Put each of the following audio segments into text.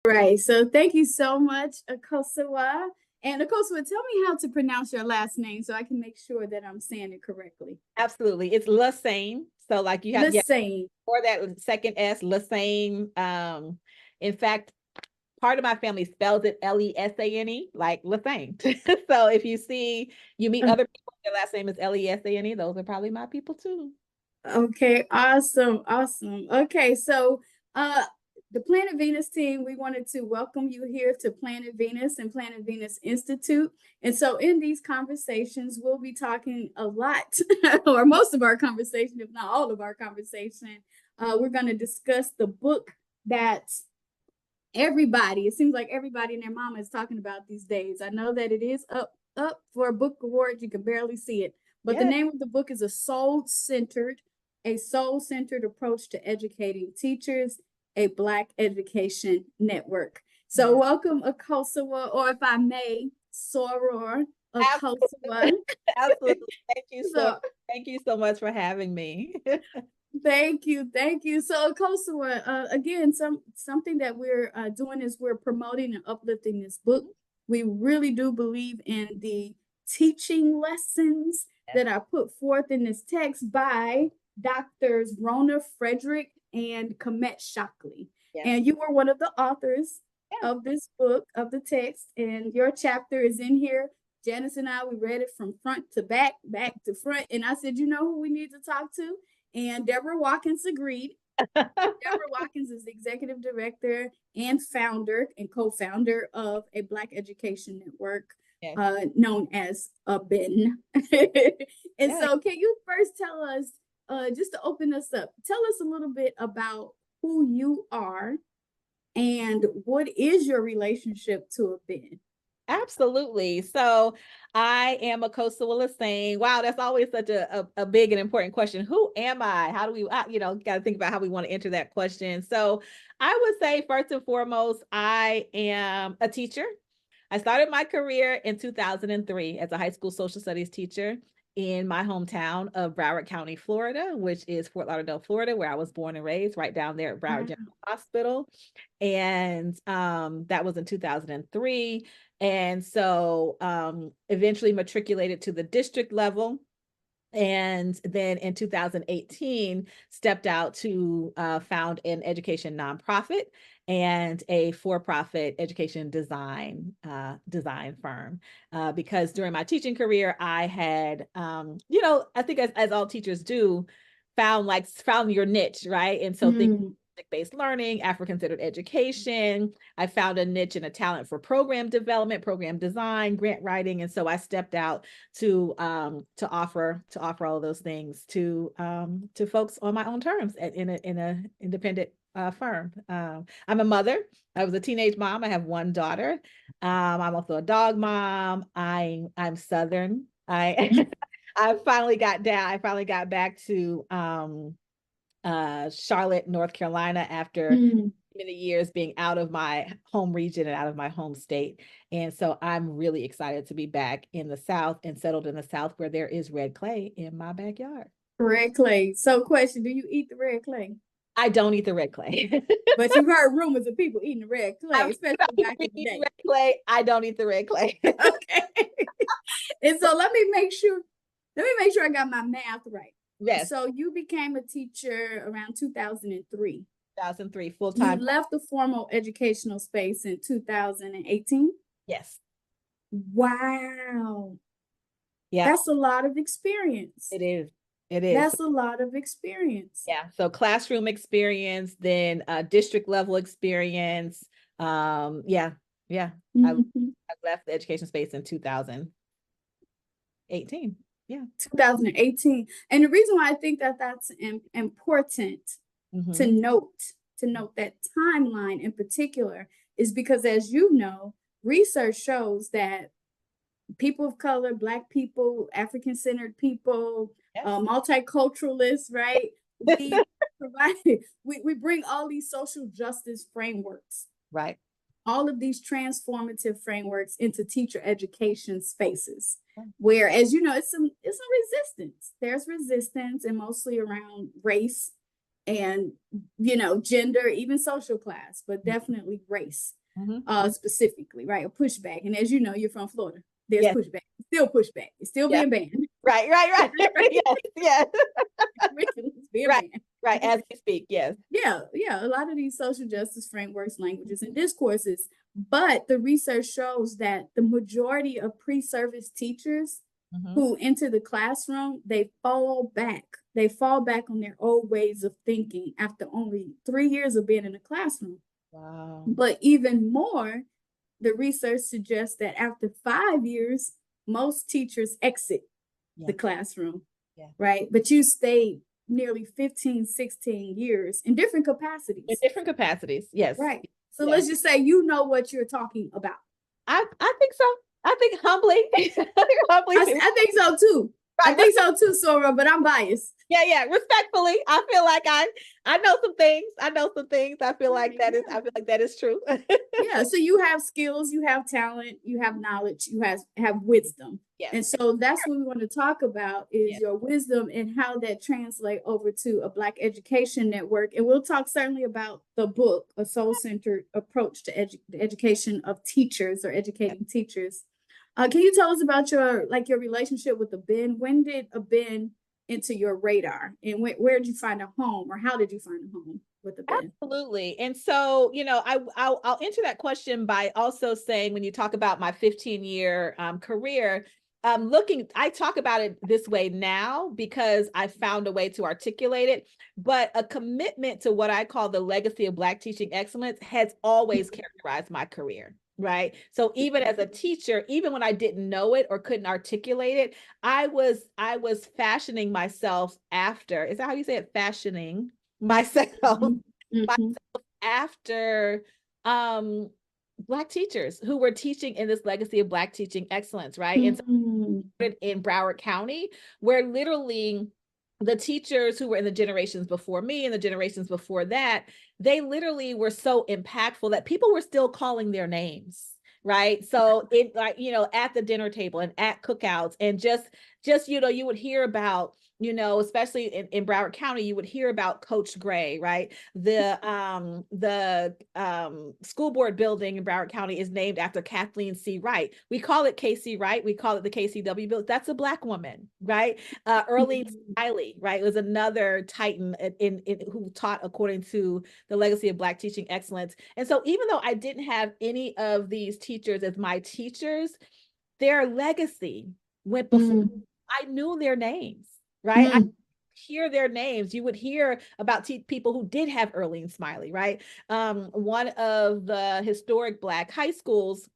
Right. So thank you so much, Akosua. And Akosua, tell me how to pronounce your last name so I can make sure that I'm saying it correctly. Absolutely. It's Lesesne. So like you have, yeah, Lesesne. or that second S, Lesesne. In fact, part of my family spells it Lesane, like Lesane. So if you meet other people, their last name is Lesane, those are probably my people too. Okay, awesome, awesome. Okay, so uh the Planet Venus team, we wanted to welcome you here to Planet Venus and Planet Venus Institute. And so in these conversations, we'll be talking a lot, or most of our conversation, if not all of our conversation. We're going to discuss the book that it seems like everybody and their mama is talking about these days. I know that it is up for a book award. You can barely see it. But the Yeah. name of the book is a soul-centered approach to educating teachers, a Black education network. So Yeah. welcome, Akosua, or if I may, Soror Akosua. Absolutely. Absolutely. Thank you so So thank you so much for having me. thank you, thank you. So, Akosua, again, something that we're doing is we're promoting and uplifting this book. We really do believe in the teaching lessons Yes. that are put forth in this text by Doctors Rona Frederick and Komet Shockley. Yes. And you were one of the authors Yeah. of this book, of the text, and your chapter is in here. Janice and I, we read it from front to back, back to front. And I said, you know who we need to talk to? And Deborah Watkins agreed. Deborah Watkins is the executive director and founder and co-founder of a Black Education Network Yes. known as ABEN. And Yeah. so can you first tell us, just to open us up, tell us a little bit about who you are and what is your relationship to ABEN? Absolutely. So I am Akosua Lesesne. Wow, that's always such a big and important question. Who am I? How do we, got to think about how we want to enter that question. So I would say, first and foremost, I am a teacher. I started my career in 2003 as a high school social studies teacher in my hometown of Broward County, Florida, which is Fort Lauderdale, Florida, where I was born and raised, right down there at Broward General Hospital. And that was in 2003. And so eventually matriculated to the district level. And then in 2018, stepped out to found an education nonprofit and a for-profit education design firm. Because during my teaching career, I had, I think as all teachers do, found your niche, right? And so think based learning, African-centered education. I found a niche and a talent for program development, program design, grant writing, and so I stepped out to offer all of those things to folks on my own terms in a independent firm. I'm a mother. I was a teenage mom. I have one daughter. I'm also a dog mom. I'm Southern. I I finally got down. I finally got back to Charlotte, North Carolina, after many years being out of my home region and out of my home state. And so I'm really excited to be back in the South and settled in the South where there is red clay in my backyard. Red clay. So, question: do you eat the red clay? I don't eat the red clay. But you've heard rumors of people eating the red clay, I'm especially back in the eating day. red clay. I don't eat the red clay. Okay. And so let me make sure I got my math right. Yes. So you became a teacher around 2003. 2003, You full-time. left the formal educational space in 2018. Yes. Wow. Yeah, That's a lot of experience. it is. It is. That's a lot of experience. Yeah. So classroom experience, then district level experience. Yeah. I left the education space in 2018. Yeah. 2018. And the reason why I think that that's important to note that timeline in particular is because, as you know, research shows that people of color, Black people, African-centered people, Yes. Multiculturalists, right? We provide, we bring all these social justice frameworks, Right. all of these transformative frameworks into teacher education spaces, where, as you know, it's some resistance. There's resistance, and mostly around race and, gender, even social class, but definitely race, Mhm. specifically, right? A pushback. And as you know, you're from Florida. There's Yes. pushback. Still pushback. It's still Yeah. being banned. Right. Yes. Yes. It's being Right. banned. Right. As we speak. Yes. Yeah, yeah. A lot of these social justice frameworks, languages, and discourses. But the research shows that the majority of pre-service teachers Mhm. who enter the classroom, they fall back. They fall back on their old ways of thinking after only 3 years of being in the classroom. Wow. But even more, the research suggests that after 5 years, most teachers exit the Yeah. classroom, Yeah. right? But you stayed nearly 15, 16 years in different In capacities, different capacities. Yes. right? So Yes. let's just say you know what you're talking about. I think so. I think humbly. Humbly. I think so too. I Right. think so too, Sora, but I'm biased. Yeah. Respectfully, I feel like I know some things. I know some things. I feel like that is true. Yeah, so you have skills, you have talent, you have knowledge, you have wisdom. Yes. And so that's what we want to talk about is Yes. your wisdom and how that translate over to a Black education network. And we'll talk certainly about the book, A Soul-Centered Approach to the Education of Teachers or Educating Teachers. Can you tell us about your relationship with the Ben? When did a Ben enter your radar? And where did you find a home or how did you find a home with the Ben? Absolutely. And so, I'll answer that question by also saying when you talk about my 15-year career, I talk about it this way now because I found a way to articulate it, but a commitment to what I call the legacy of Black teaching excellence has always characterized my career. Right. So even as a teacher, even when I didn't know it or couldn't articulate it, I was fashioning myself after, is that how you say it? Fashioning myself Mhm. Mhm. after um Black teachers who were teaching in this legacy of Black teaching excellence, right? And so Mm. in Broward County, where literally the teachers who were in the generations before me and the generations before that, they literally were so impactful that people were still calling their names. Right. So it like, at the dinner table and at cookouts and just, you would hear about, especially in Broward County, you would hear about Coach Gray, right? The school board building in Broward County is named after Kathleen C. Wright. We call it KC Wright. We call it the KCW building. That's a Black woman, right? Early Smiley, right, was another Titan in who taught according to the legacy of Black teaching excellence. And so even though I didn't have any of these teachers as my teachers, their legacy went before. Mm. I knew their names, right? I Mm. hear their names. You would hear about people who did have Early Smiley, right? One of the historic Black high schools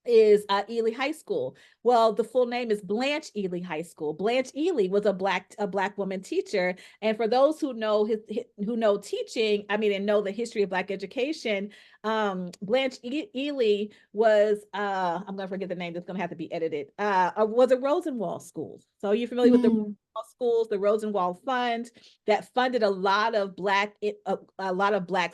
is Ely High School. Well, the full name is Blanche Ely High School. Blanche Ely was a Black woman teacher, and for those who know who know teaching, I mean, and know the history of Black education, Blanche Ely was I'm gonna forget the name. That's gonna have to be edited. Was a Rosenwald school. So you're familiar with the Mm. schools, the Rosenwald Fund that funded a lot of Black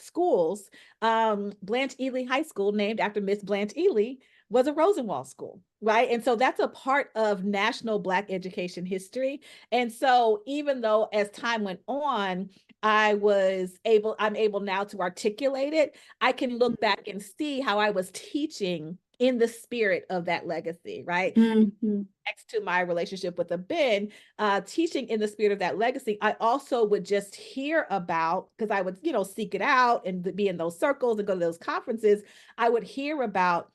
schools. Blanche Ely High School, named after Miss Blanche Ely, was a Rosenwald school, right? And so that's a part of national Black education history. And so even though as time went on, I'm able now to articulate it, I can look back and see how I was teaching in the spirit of that legacy, right? Mm-hmm. Next to my relationship with the Ben, teaching in the spirit of that legacy, I also would just hear about, because I would, seek it out and be in those circles and go to those conferences, I would hear about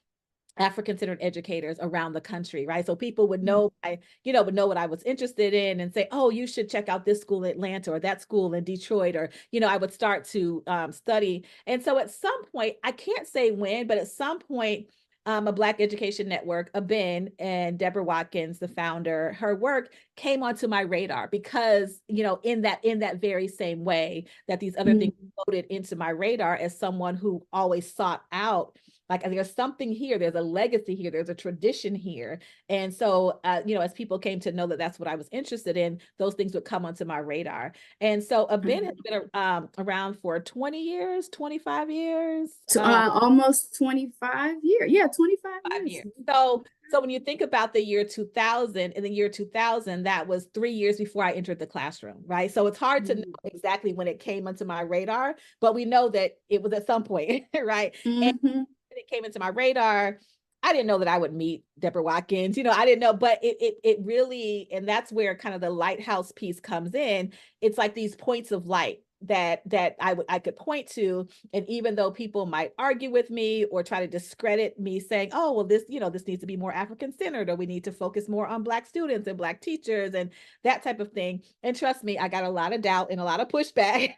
African-centered educators around the country, right? So people would know, would know what I was interested in and say, oh, you should check out this school in Atlanta or that school in Detroit, or, I would start to study. And so at some point, I can't say when, but at some point, a Black Education Network, a Ben, and Deborah Watkins, the founder, her work came onto my radar because, in that very same way that these other things floated into my radar as someone who always sought out, like, there's something here, there's a legacy here, there's a tradition here. And so, as people came to know that that's what I was interested in, those things would come onto my radar. And so a Ben has been around for 20 years, 25 years. Almost 25 years. Yeah, 25 years. So So when you think about the year 2000, in the year 2000, that was 3 years before I entered the classroom, right? So it's hard to know exactly when it came onto my radar, but we know that it was at some point, right? And Mm-hmm. it came into my radar. I didn't know that I would meet Deborah Watkins, I didn't know, but it really, and that's where kind of the lighthouse piece comes in. It's like these points of light that I could point to, and even though people might argue with me or try to discredit me, saying, "Oh, well, this needs to be more African centered, or we need to focus more on Black students and Black teachers and that type of thing." And trust me, I got a lot of doubt and a lot of pushback,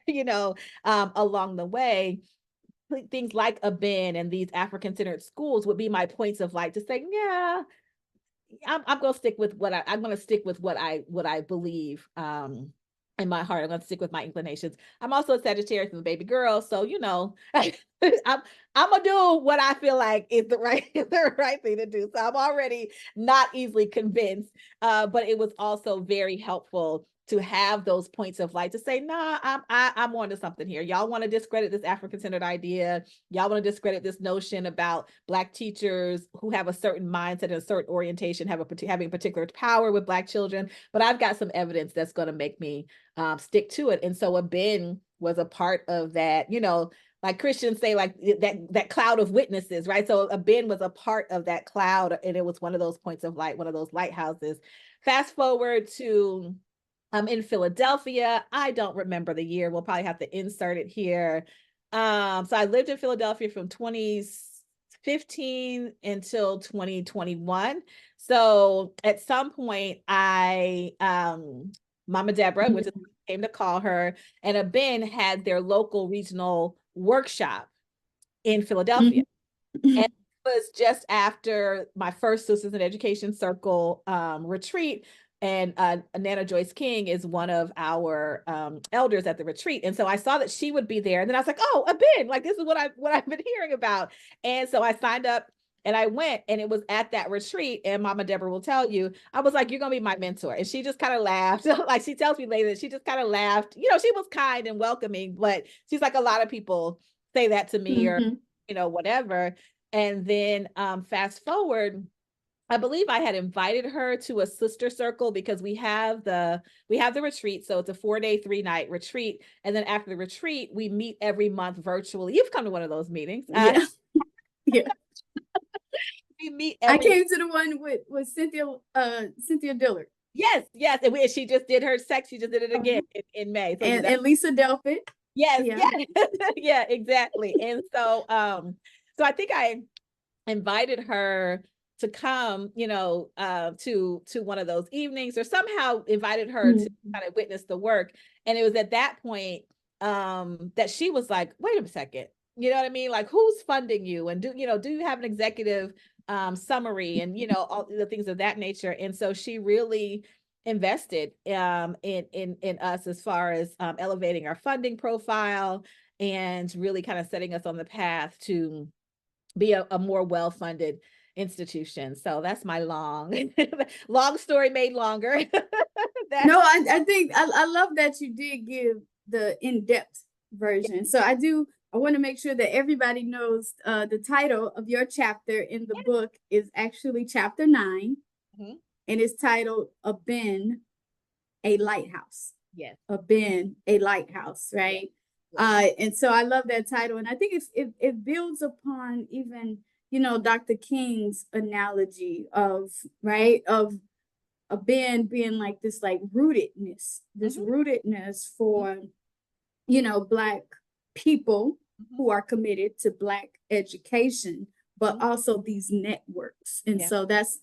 along the way. Things like a bin and these African-centered schools would be my points of light to say, yeah, I'm going to stick with I'm going to stick with what I believe in my heart. I'm going to stick with my inclinations. I'm also a Sagittarius and a baby girl, so I'm gonna do what I feel like is the right thing to do. So I'm already not easily convinced, but it was also very helpful to have those points of light to say, nah, I'm on to something here. Y'all want to discredit this African-centered idea. Y'all want to discredit this notion about Black teachers who have a certain mindset and a certain orientation, having particular power with Black children. But I've got some evidence that's going to make me stick to it. And so a bin was a part of that, like Christians say, like that cloud of witnesses, right? So a bin was a part of that cloud, and it was one of those points of light, one of those lighthouses. Fast forward to in Philadelphia. I don't remember the year. We'll probably have to insert it here. So I lived in Philadelphia from 2015 until 2021. So at some point, Mama Deborah, which is came to call her, and a bin had their local regional workshop in Philadelphia. Mm-hmm. And it was just after my first Sisters in Education Circle retreat. And Nana Joyce King is one of our elders at the retreat. And so I saw that she would be there. And then I was like, oh, a bin, like this is what I've been hearing about. And so I signed up and I went, and it was at that retreat. And Mama Deborah will tell you, I was like, you're going to be my mentor. And she just kind of laughed. Like she tells me later that she just kind of laughed. She was kind and welcoming, but she's like, a lot of people say that to me or, whatever. And then fast forward, I believe I had invited her to a sister circle because we have the retreat. So it's a 4-day, 3-night retreat. And then after the retreat, we meet every month virtually. You've come to one of those meetings. Yeah. Yeah. We meet I came to the one with Cynthia Dillard. Yes. And she just did her sex. She just did it again in May. So and Lisa Delpit. Yes. Yeah. Yeah, exactly. And so I think I invited her to come, to one of those evenings, or somehow invited her to kind of witness the work. And it was at that point that she was like, wait a second, you know what I mean? Like, who's funding you? And do you have an executive summary and, all the things of that nature. And so she really invested in us as far as elevating our funding profile and really kind of setting us on the path to be a more well-funded institution. So that's my long story made longer. No, I think I love that you did give the in-depth version. Yeah. So I want to make sure that everybody knows the title of your chapter in the book is actually chapter 9, and it's titled "A Bin, a Lighthouse." Yes. A bin, a lighthouse, right? And so I love that title, and I think it builds upon even Dr. King's analogy of a bin being like this rootedness, for Black people who are committed to Black education, but also these networks. And so that's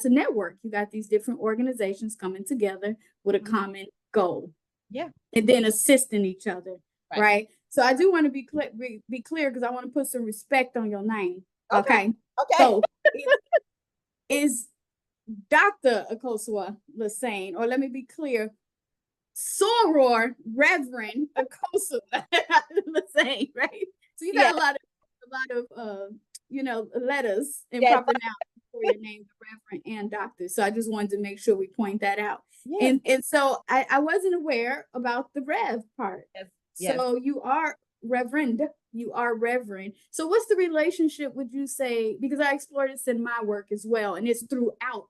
a network. You got these different organizations coming together with a common goal. Yeah. And then assisting each other. Right. So I do want to be clear because I want to put some respect on your name. Okay. So is Dr. Akosua Lesesne, or let me be clear, Soror Reverend Akosua Lesesne, right? So you got a lot of letters and proper nouns for your name, the Reverend and Doctor. So I just wanted to make sure we point that out. Yes. And so I wasn't aware about the Rev part. Yes. So you are Reverend You are reverend. So what's the relationship, would you say, because I explore this in my work as well, and it's throughout,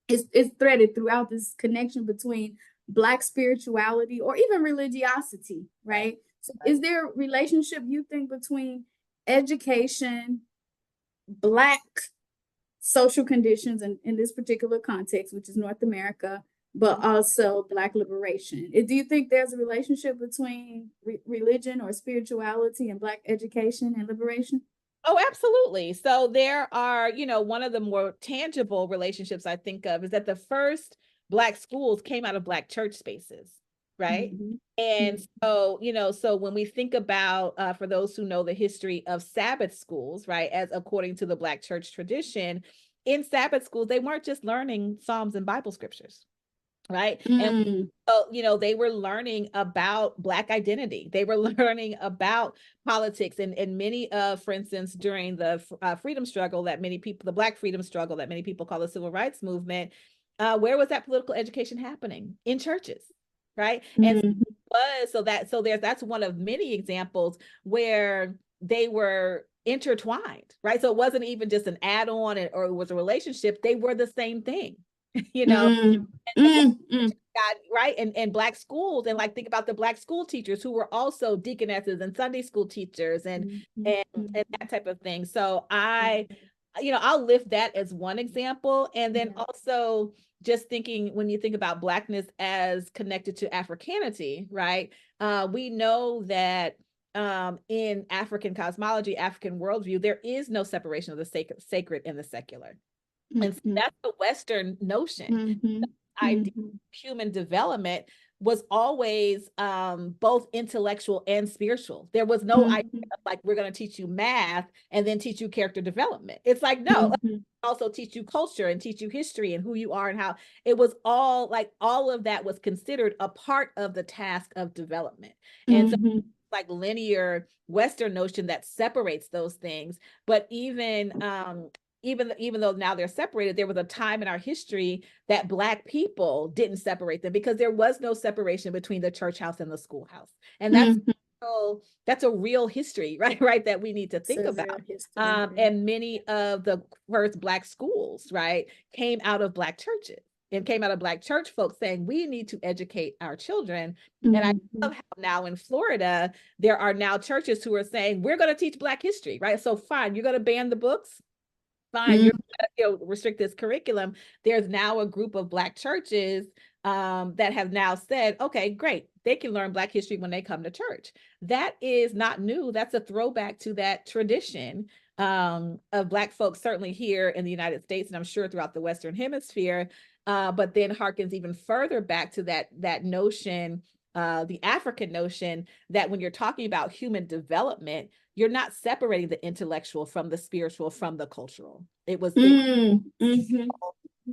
it's threaded throughout, this connection between Black spirituality or even religiosity, right? So is there a relationship, you think, between education, Black social conditions, and in this particular context, which is North America, but also Black liberation? Do you think there's a relationship between religion or spirituality and Black education and liberation? Oh, absolutely. So there are, one of the more tangible relationships I think of is that the first Black schools came out of Black church spaces, right? Mhm. And Mhm. so, so when we think about, for those who know the history of Sabbath schools, right, as according to the Black church tradition, in Sabbath schools, they weren't just learning Psalms and Bible scriptures, right? And Mm. so, they were learning about Black identity. They were learning about politics, and many of, for instance, during the freedom struggle that many people, the Black freedom struggle that many people call the civil rights movement, where was that political education happening? In churches, right? And Mhm. that's one of many examples where they were intertwined, right? So it wasn't even just an add-on, or it was a relationship. They were the same thing, you know. Mm. And the Mm. Mm. God, right? And Black schools, and like think about the Black school teachers who were also deaconesses and Sunday school teachers, and Mhm. and that type of thing. So Mhm. I'll lift that as one example. And then Yeah. also just thinking, when you think about Blackness as connected to Africanity, right? We know that in African cosmology, African worldview, there is no separation of the sacred and the secular. And so Mhm. that's the Western notion. Mhm. Idea Mhm. of human development was always both intellectual and spiritual. There was no idea Mhm. of like, we're going to teach you math and then teach you character development. It's like, no, Mhm. also teach you culture and teach you history and who you are and how. It was all like, all of that was considered a part of the task of development. And so Mhm. like linear Western notion that separates those things. But even though now they're separated, there was a time in our history that Black people didn't separate them, because there was no separation between the church house and the schoolhouse. And Mhm. that's a real history, right, that we need to It's think a about. real history. And many of the first Black schools, right, came out of Black churches, and came out of Black church folks saying, we need to educate our children. And I love Mhm. how now in Florida, there are now churches who are saying, we're going to teach Black history, right? So fine, you're going to ban the books. Fine, you're Mhm. going to restrict this curriculum. There's now a group of Black churches that have now said, okay, great, they can learn Black history when they come to church. That is not new. That's a throwback to that tradition of Black folks, certainly here in the United States, and I'm sure throughout the Western Hemisphere. But then harkens even further back to that notion, the African notion, that when you're talking about human development, you're not separating the intellectual from the spiritual, from the cultural. Mm. Mhm.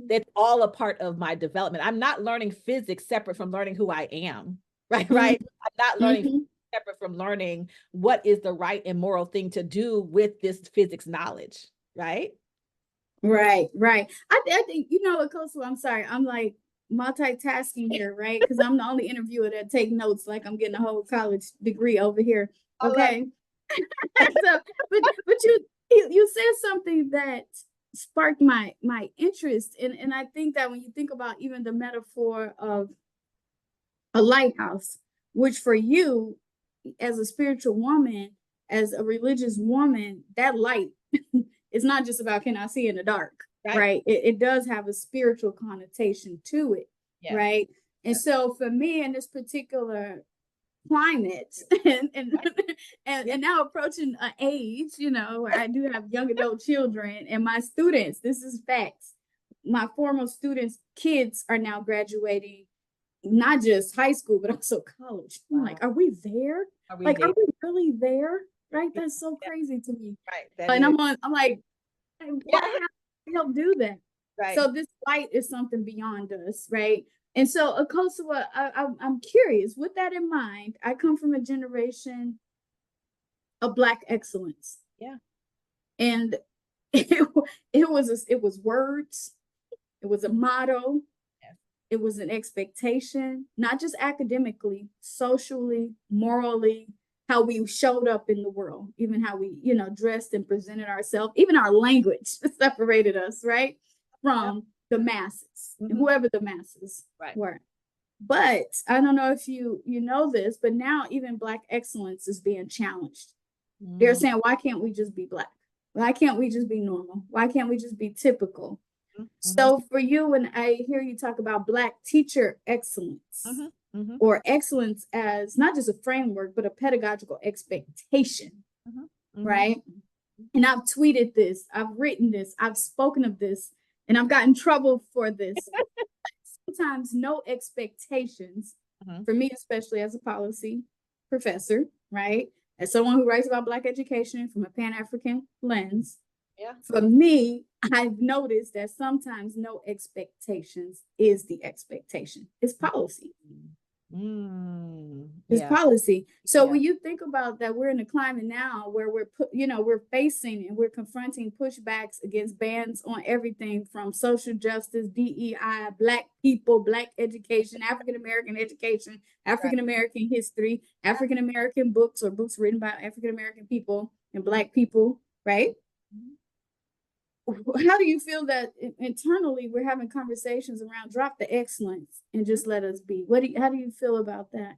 It's all a part of my development. I'm not learning physics separate from learning who I am, right? Mhm. Right. I'm not learning Mhm. separate from learning what is the right and moral thing to do with this physics knowledge, right? Right, right. I think, Akosua, I'm sorry, I'm like multitasking here, right? Because I'm the only interviewer that take notes, like I'm getting a whole college degree over here. I love Okay. So, but you said something that sparked my interest, and I think that when you think about even the metaphor of a lighthouse, which for you, as a spiritual woman, as a religious woman, that light is not just about, can I see in the dark, right. right? It does have a spiritual connotation to it, Yes. right? And Yes. so for me in this particular climate, and Right. and, Yeah. and now approaching an age, where I do have young adult children, and my students, this is facts, my former students kids are now graduating, not just high school, but also college. I'm Wow. like, are we there? Are we Like, are there? we really there? Right? Yeah. That's so Yeah. crazy to me. Right. That And is. I'm like, Yeah. what happened to help do that? Right. So this light is something beyond us, right? And so, Akosua, I'm curious. With that in mind, I come from a generation of Black excellence, Yeah. and it was words, it was a motto, Yes. it was an expectation, not just academically, socially, morally, how we showed up in the world, even how we, dressed and presented ourselves, even our language separated us, right, from the masses, and whoever the masses were. But I don't know if you know this, but now even Black excellence is being challenged. They're saying, why can't we just be Black? Why can't we just be normal? Why can't we just be typical? So for you, when I hear you talk about Black teacher excellence, or excellence as not just a framework, but a pedagogical expectation, right? And I've tweeted this, I've written this, I've spoken of this, and I've gotten in trouble for this. Sometimes no expectations, for me, especially as a policy professor, right? As someone who writes about Black education from a Pan-African lens, for me, I've noticed that sometimes no expectations is the expectation. It's policy. It's policy. So when you think about that, we're in a climate now where we're facing and we're confronting pushbacks against bans on everything from social justice, DEI, Black people, Black education, African-American education, African-American history, African-American books or books written by African-American people and Black people, right? How do you feel that internally we're having conversations around drop the excellence and just let us be? How do you feel about that?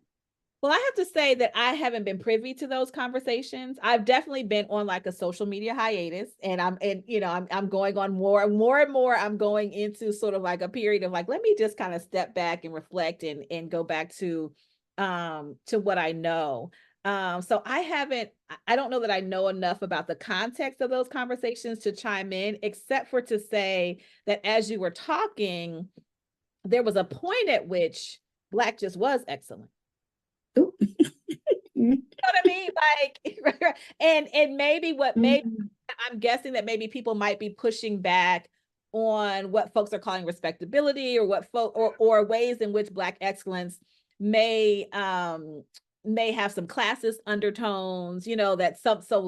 Well, I have to say that I haven't been privy to those conversations. I've definitely been on like a social media hiatus, and I'm going on more and more. I'm going into sort of like a period of like, let me just kind of step back and reflect and go back to what I know. So I don't know that I know enough about the context of those conversations to chime in, except for to say that as you were talking, there was a point at which Black just was excellent. You know what I mean? Like, and maybe I'm guessing that maybe people might be pushing back on what folks are calling respectability, or or ways in which Black excellence may have some classist undertones, that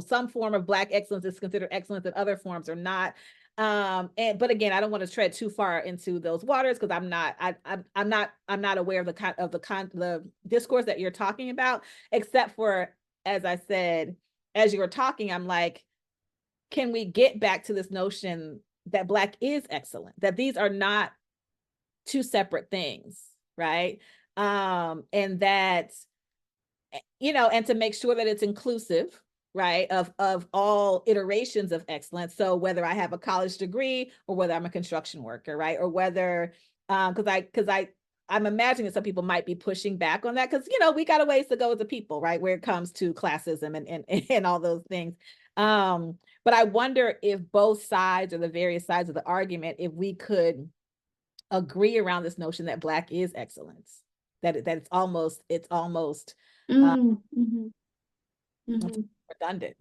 some form of Black excellence is considered excellence and other forms are not. But again, I don't want to tread too far into those waters because I'm not aware of the discourse that you're talking about, except for, as I said, as you were talking, I'm like, can we get back to this notion that Black is excellent, that these are not two separate things, right? And that, and to make sure that it's inclusive, right, of all iterations of excellence. So whether I have a college degree or whether I'm a construction worker, right, or whether I'm imagining that some people might be pushing back on that because we got a ways to go as a people, right, where it comes to classism and all those things. But I wonder if both sides, or the various sides of the argument, if we could agree around this notion that Black is excellence, that it's almost redundant,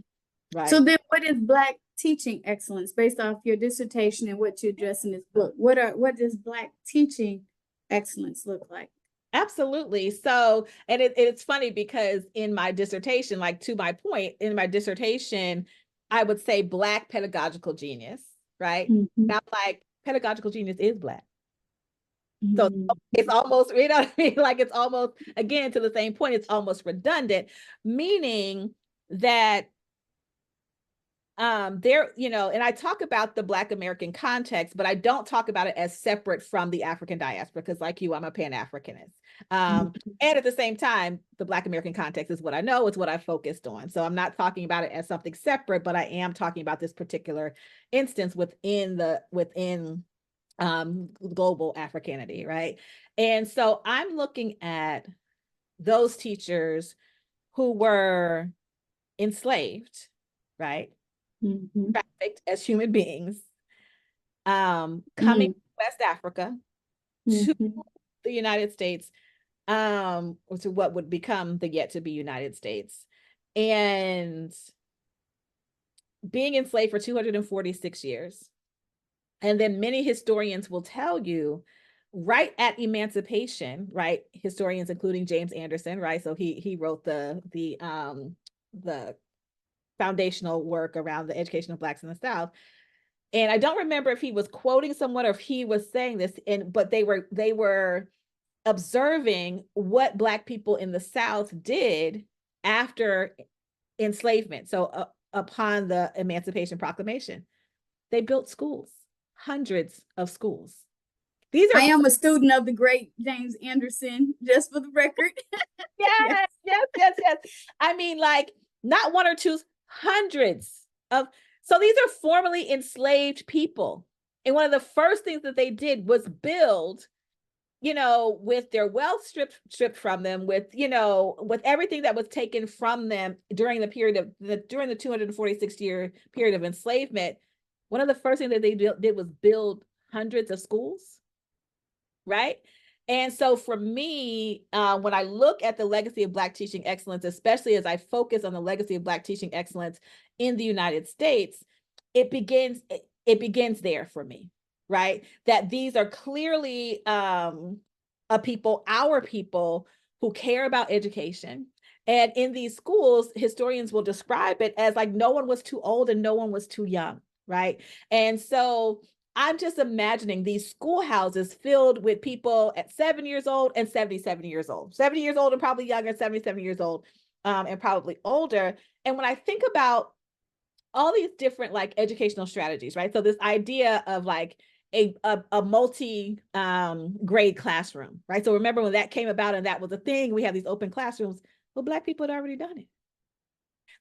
right? So then what is Black teaching excellence based off your dissertation and what you address in this book? What does Black teaching excellence look like? Absolutely. So, and it's funny because in my dissertation, like to my point, in my dissertation, I would say Black pedagogical genius, right? Now, like, pedagogical genius is Black. So it's almost, you know what I mean? Like, it's almost, again, to the same point, it's almost redundant, meaning that there, and I talk about the Black American context, but I don't talk about it as separate from the African diaspora, because like you, I'm a Pan-Africanist. And at the same time, the Black American context is what I know, it's what I focused on. So I'm not talking about it as something separate, but I am talking about this particular instance within global Africanity, right? And so I'm looking at those teachers who were enslaved, right? Trafficked as human beings, coming to West Africa to the United States, or to what would become the yet to be United States, and being enslaved for 246 years. And then many historians will tell you, right at emancipation, right? Historians, including James Anderson, right? So he wrote the foundational work around the education of Blacks in the South. And I don't remember if he was quoting someone or if he was saying this, but they were observing what Black people in the South did after enslavement. So upon the Emancipation Proclamation, they built schools, hundreds of schools. These I are am a student of the great James Anderson, just for the record. Yes. yes. I mean, like not one or two, hundreds of. So these are formerly enslaved people. And one of the first things that they did was build, with their wealth stripped from them, with everything that was taken from them during the 246-year period of enslavement. One of the first things that they did was build hundreds of schools, right? And so for me, when I look at the legacy of Black teaching excellence, especially as I focus on the legacy of Black teaching excellence in the United States, it begins there for me, right? That these are clearly our people who care about education. And in these schools, historians will describe it as like no one was too old and no one was too young, right? And so I'm just imagining these schoolhouses filled with people at 7 years old and 77 years old, 70 years old and probably younger, 77 years old, and probably older. And when I think about all these different like educational strategies, right? So this idea of like a multi grade classroom, right? So remember when that came about and that was a thing, we have these open classrooms. Well, Black people had already done it.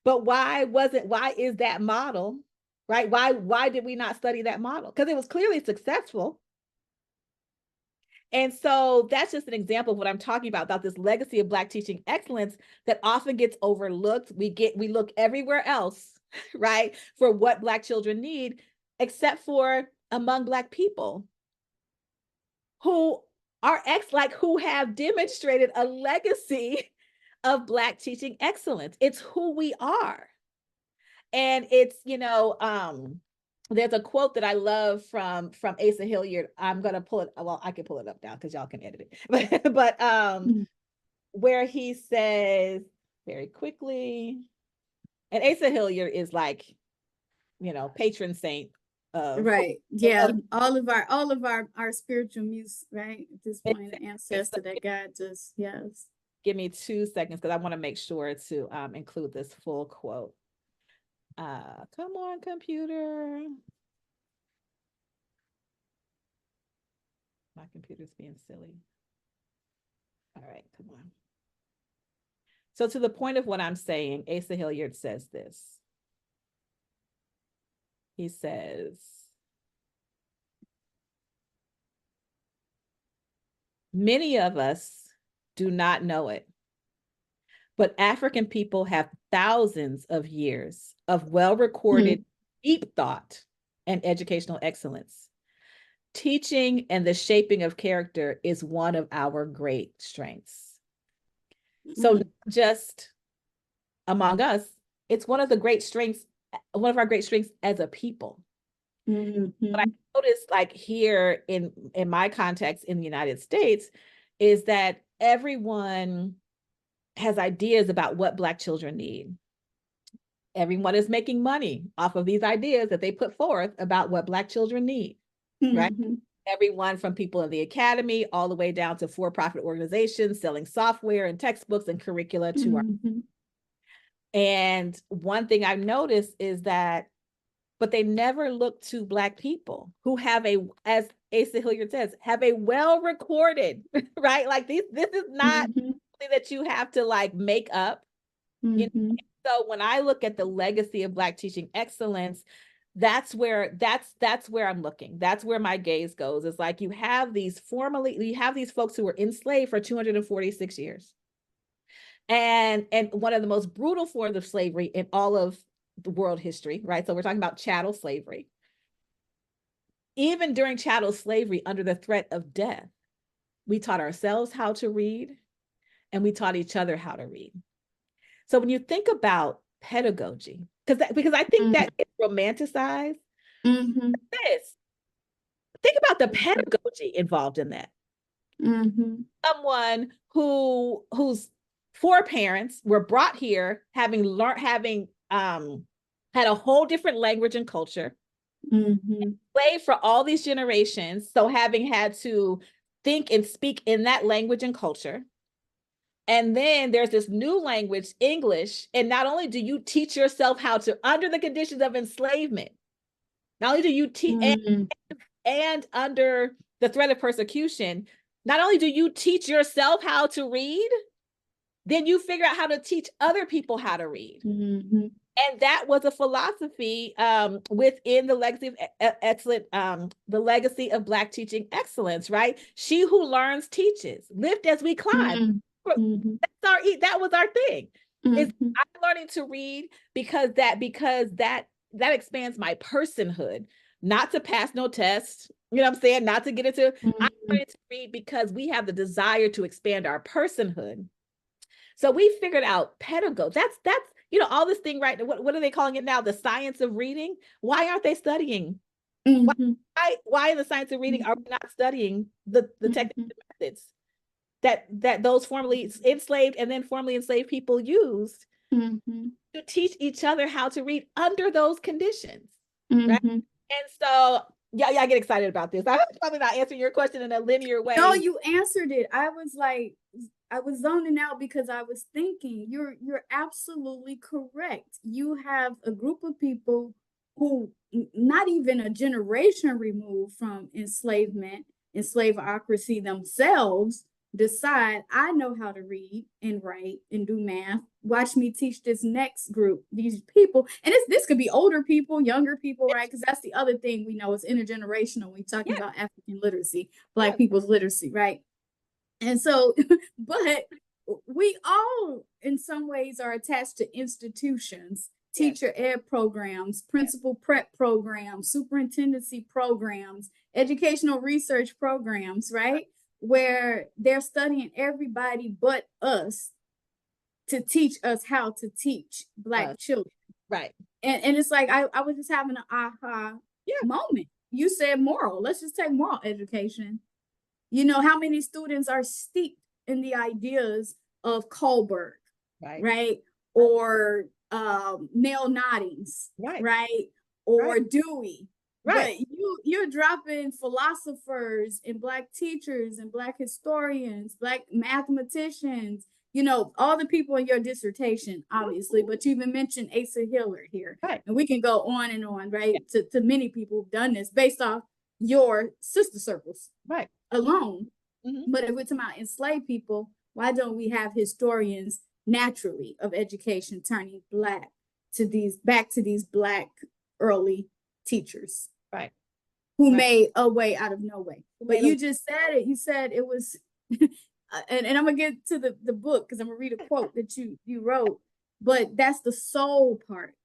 But why is that model, right? Why did we not study that model? Because it was clearly successful. And so that's just an example of what I'm talking about this legacy of Black teaching excellence that often gets overlooked. We look everywhere else, right, for what Black children need, except for among Black people who who have demonstrated a legacy of Black teaching excellence. It's who we are. And it's, there's a quote that I love from Asa Hilliard. I'm going to pull it. Well, I can pull it up now because y'all can edit it. but where he says very quickly, and Asa Hilliard is like, patron saint of Right. Yeah. All of our spiritual muse, right? At this point, an ancestor that God just, yes. Give me 2 seconds because I want to make sure to include this full quote. Come on, computer. My computer's being silly. All right, come on. So to the point of what I'm saying, Asa Hilliard says this. He says, many of us do not know it, but African people have thousands of years of well-recorded deep thought and educational excellence. Teaching and the shaping of character is one of our great strengths. So not just among us, it's one of our great strengths as a people. What I noticed like here in my context in the United States is that everyone has ideas about what Black children need. Everyone is making money off of these ideas that they put forth about what Black children need, right? Everyone from people in the academy all the way down to for-profit organizations selling software and textbooks and curricula to our. And one thing I've noticed is that, but they never look to Black people who have as Asa Hilliard says, have a well-recorded, right? Like this is not something that you have to like make up. So when I look at the legacy of Black teaching excellence, that's where I'm looking. That's where my gaze goes. It's like you have these folks who were enslaved for 246 years. And one of the most brutal forms of slavery in all of the world history, right? So we're talking about chattel slavery. Even during chattel slavery, under the threat of death, we taught ourselves how to read and we taught each other how to read. So when you think about pedagogy, because I think that it's romanticized, think about the pedagogy involved in that. Someone whose foreparents were brought here having had a whole different language and culture, enslaved for all these generations, so having had to think and speak in that language and culture, And then there's this new language, English. And not only do you teach yourself how to, under the conditions of enslavement, not only do you teach, and under the threat of persecution, not only do you teach yourself how to read, then you figure out how to teach other people how to read. And that was a philosophy within the legacy of excellent, the legacy of Black teaching excellence, right? She who learns teaches. Lift as we climb. That was our thing. Is I'm learning to read because that expands my personhood, not to pass no test. You know what I'm saying? Not to get into. I'm learning to read because we have the desire to expand our personhood. So we figured out pedagogy. That's all this thing, right? What are they calling it now? The science of reading. Why aren't they studying? Why in the science of reading are we not studying the technical methods that those formerly enslaved and then formerly enslaved people used to teach each other how to read under those conditions, right? And so, yeah, I get excited about this. I'm probably not answering your question in a linear way. No, you answered it. I was zoning out because I was thinking you're absolutely correct. You have a group of people who not even a generation removed from enslavement, enslavocracy themselves, decide I know how to read and write and do math. Watch me teach this next group, these people. And this could be older people, younger people, right? Because that's the other thing we know is intergenerational. We're talking about African literacy, Black people's literacy, right? And so, but we all in some ways are attached to institutions, teacher ed programs, principal prep programs, superintendency programs, educational research programs, right? Where they're studying everybody but us to teach us how to teach Black children. Right. And it's like, I was just having an aha moment. You said moral. Let's just take moral education. You know, how many students are steeped in the ideas of Kohlberg, right? Or Nell Noddings, right? Or Dewey. Right. But you're dropping philosophers and Black teachers and Black historians, Black mathematicians, all the people in your dissertation, obviously, but you even mentioned Asa Hillard here. And we can go on and on, right? To many people who've done this based off your sister circles alone. But if we're talking about enslaved people, why don't we have historians naturally of education turning back to these Black early teachers, who made a way out of no way? But you just said it. You said it was, and I'm gonna get to the book because I'm gonna read a quote that you wrote. But that's the soul part.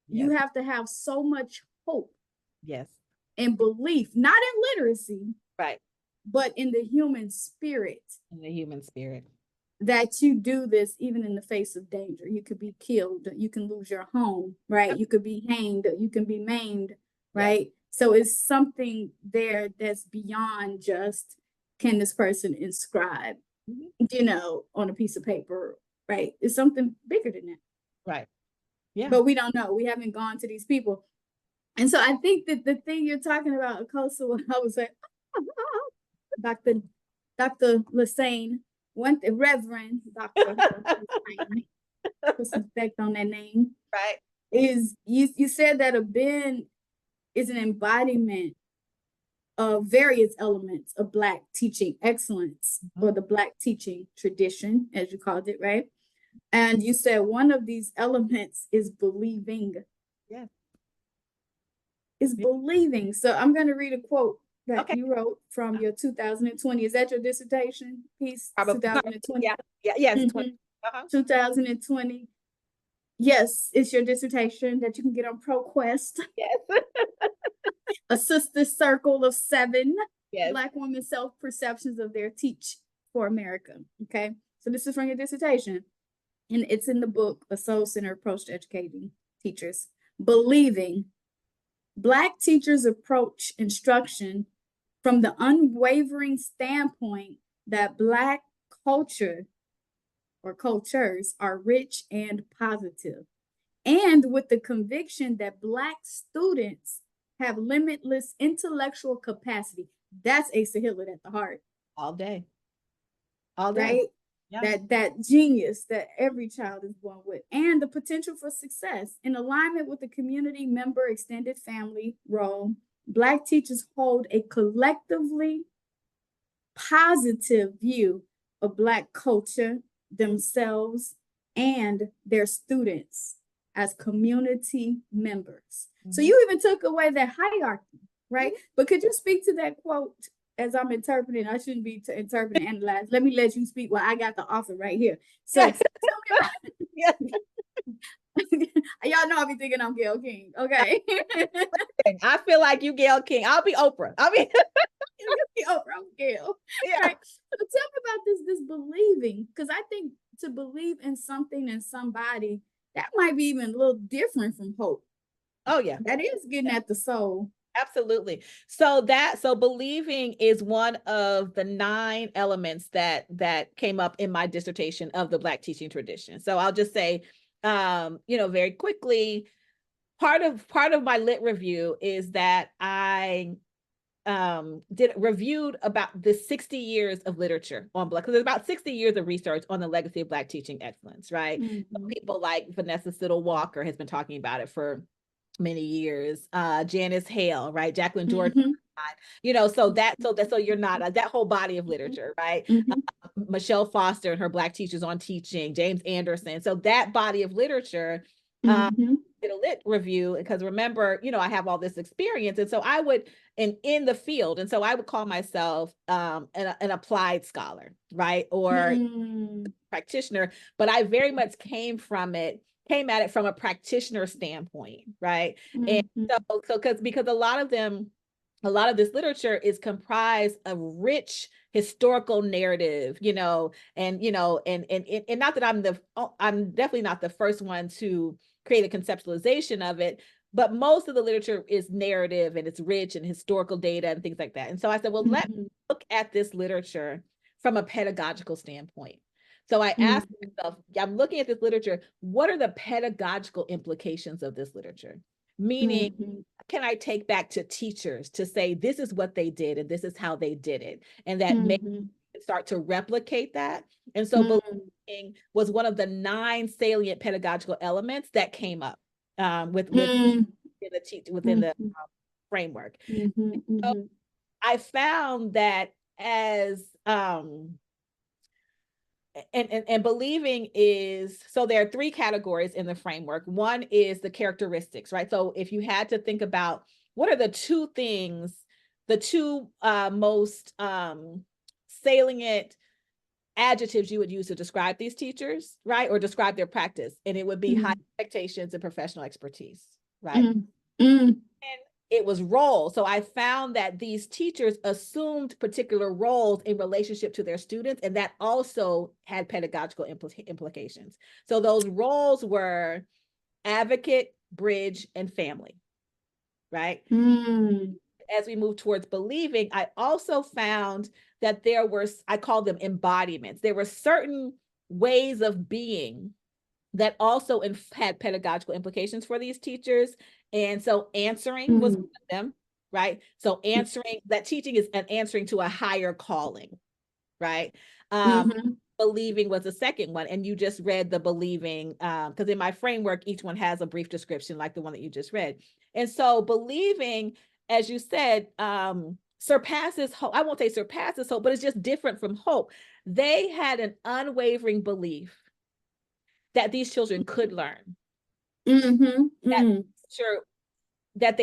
You have to have so much hope, and belief, not in literacy, but in the human spirit. That you do this even in the face of danger. You could be killed, you can lose your home, right? You could be hanged, you can be maimed, right? So it's something there that's beyond just, can this person inscribe, on a piece of paper, right? It's something bigger than that. But we don't know. We haven't gone to these people. And so I think that the thing you're talking about, Akosua, I was like, Dr. Lesesne, Reverend Dr. put some respect on that name. Is you said that a bin is an embodiment of various elements of Black teaching excellence, or the Black teaching tradition, as you called it, right? And you said one of these elements is believing. Is believing. So I'm going to read a quote that you wrote from your 2020. Is that your dissertation piece? 2020. 2020. Yes, it's your dissertation that you can get on ProQuest. A sister circle of 7 Black women self-perceptions of their teach for America. Okay, so this is from your dissertation, and it's in the book, A Soul-Centered Approach to Educating Teachers. Believing. Black teachers approach instruction from the unwavering standpoint that Black culture or cultures are rich and positive, and with the conviction that Black students have limitless intellectual capacity. That's Asa Hillard at the heart. All day. Right? Yeah. that genius that every child is born with, and the potential for success. In alignment with the community member extended family role, Black teachers hold a collectively positive view of Black culture, themselves, and their students as community members. So Mhm. you even took away that hierarchy, right? But could you speak to that quote as I'm interpreting? I shouldn't be interpreting and analyze. Let me let you speak. Well, I got the author right here. So Yeah. tell me about Yeah. y'all know I be thinking I'm Gail King. Okay. I feel like you, Gail King. I'll be Oprah. I mean, Oh, I'm Gail. yeah. Right. So tell me about this believing, because I think to believe in something and somebody, that might be even a little different from hope. Oh, yeah. That is getting at the soul. Absolutely. So believing is one of the 9 elements that came up in my dissertation of the Black teaching tradition. So I'll just say, very quickly, part of my lit review is that I did reviewed about the 60 years of literature on Black, because there's about 60 years of research on the legacy of Black teaching excellence, right? Mm-hmm. People like Vanessa Siddle Walker has been talking about it for many years. Janice Hale, right? Jacqueline Jordan, Mm-hmm. so you're not that whole body of literature, right? Mm-hmm. Michelle Foster and her Black teachers on teaching, James Anderson. So that body of literature, Mm-hmm. did a lit review, because remember, I have all this experience. And so I would, in the field, and so I would call myself an applied scholar, right? Or Mm-hmm. practitioner, but I very much came at it from a practitioner standpoint, right? And Mm-hmm. because a lot of this literature is comprised of rich historical narrative, and not that I'm definitely not the first one to create a conceptualization of it, but most of the literature is narrative and it's rich and historical data and things like that. And so I said, well, let me look at this literature from a pedagogical standpoint. So I asked myself, I'm looking at this literature, what are the pedagogical implications of this literature? Meaning, Mm-hmm. can I take back to teachers to say, this is what they did and this is how they did it? And that may Mm-hmm. start to replicate that. And so Mm-hmm. believing was one of the 9 salient pedagogical elements that came up Mm-hmm. within the framework. So Mm-hmm. I found that as and believing is, so there are 3 categories in the framework. One is the characteristics, right? So if you had to think about what are the 2 things, the 2 most salient adjectives you would use to describe these teachers, right? Or describe their practice. And it would be high expectations and professional expertise, right? Mm-hmm. And it was roles. So I found that these teachers assumed particular roles in relationship to their students, and that also had pedagogical implications. So those roles were advocate, bridge, and family, right? Mm-hmm. As we move towards believing, I also found that there were, I call them embodiments. There were certain ways of being that also had pedagogical implications for these teachers. And so answering was one of them, right? So answering, that teaching is an answering to a higher calling, right? Mm-hmm. Believing was the second one. And you just read the believing, because in my framework, each one has a brief description like the one that you just read. And so believing, as you said, surpasses hope. I won't say surpasses hope, but it's just different from hope. They had an unwavering belief that these children could learn, Mm-hmm. that Mm-hmm. sure that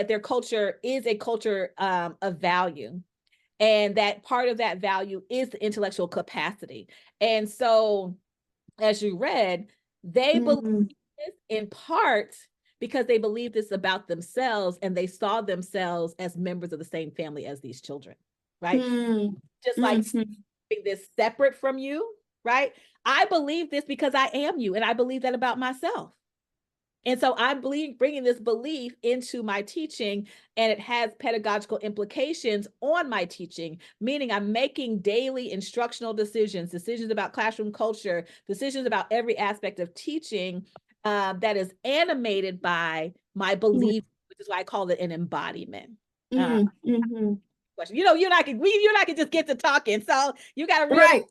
their culture is a culture of value, and that part of that value is the intellectual capacity. And so, as you read, they believe Mm-hmm. this in part because they believe this about themselves, and they saw themselves as members of the same family as these children, right? Just like Mm-hmm. this separate from you, right? I believe this because I am you, and I believe that about myself. And so I'm bringing this belief into my teaching, and it has pedagogical implications on my teaching, meaning I'm making daily instructional decisions about classroom culture, decisions about every aspect of teaching that is animated by my belief, which is why I call it an embodiment. Uh, Mm-hmm. you and I can just get to talking, so you got to realize Right.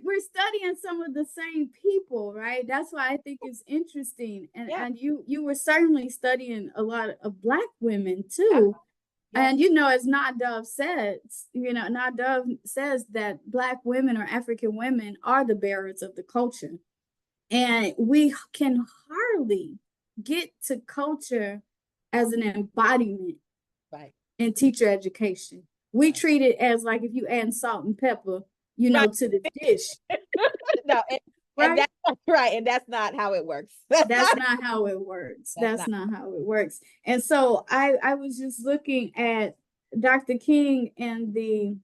we're studying some of the same people, right? That's why I think it's interesting. And Yeah. and you were certainly studying a lot of Black women Yeah. too. Yeah. And as Dove says, Dove says that Black women or African women are the bearers of the culture. And we can hardly get to culture as an embodiment Right. in teacher education. We Right. treat it as like if you add salt and pepper, Right. to the dish, No, and right? that's right. And that's not how it works. That's That's not, not how it works. that's That's not. not how it works. And so I was just looking at Dr. King and the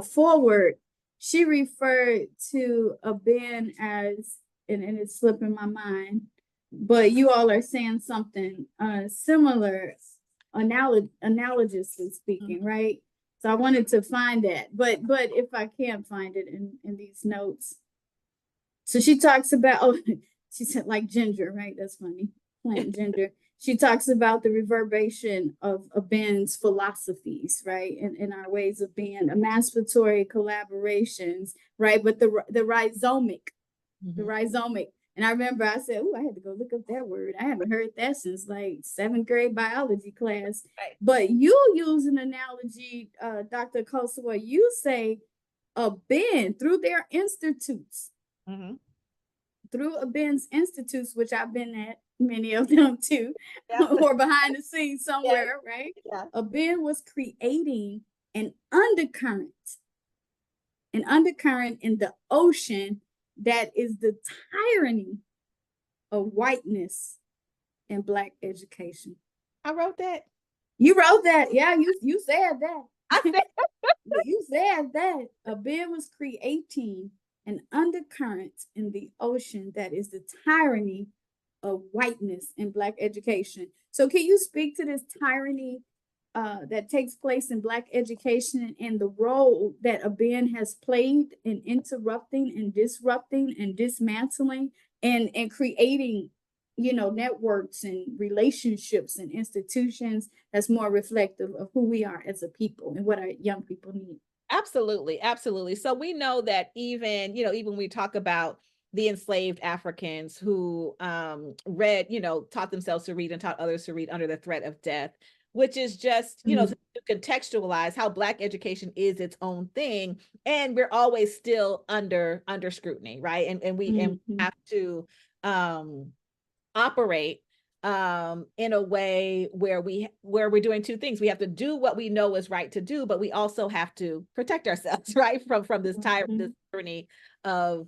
forward. She referred to a bin as, and it's slipping my mind, but you all are saying something similar, analogously speaking, Mhm. right? So I wanted to find that, but if I can't find it in these notes. So she talks about, oh, she said like ginger, right? That's funny. Plant ginger. She talks about the reverberation of Ben's philosophies, right? In our ways of being, emancipatory collaborations, right? But the Mhm. rhizomic. And I remember I said, oh, I had to go look up that word. I haven't heard that since like seventh grade biology class. Right. But you use an analogy, Dr. Akosua, you say a Ben through their institutes, Mhm. through a Ben's institutes, which I've been at many of them too, Yeah. or behind the scenes Yeah. somewhere, right? Yeah. A Ben was creating an undercurrent, in the ocean that is the tyranny of whiteness and Black education. I wrote that. You wrote that, yeah. You said that. I said, You said that a Ben was creating an undercurrent in the ocean that is the tyranny of whiteness in Black education. So, can you speak to this tyranny that takes place in Black education and the role that a Ben has played in interrupting and disrupting and dismantling and creating, networks and relationships and institutions that's more reflective of who we are as a people and what our young people need? absolutely, absolutely. So we know that even, even when we talk about the enslaved Africans who read, taught themselves to read and taught others to read under the threat of death, which is just, Mm-hmm. to contextualize how Black education is its own thing. And we're always still under scrutiny, right? And we Mm-hmm. have to operate in a way where we're doing two things. We have to do what we know is right to do, but we also have to protect ourselves, right, from this Mm-hmm. tyranny of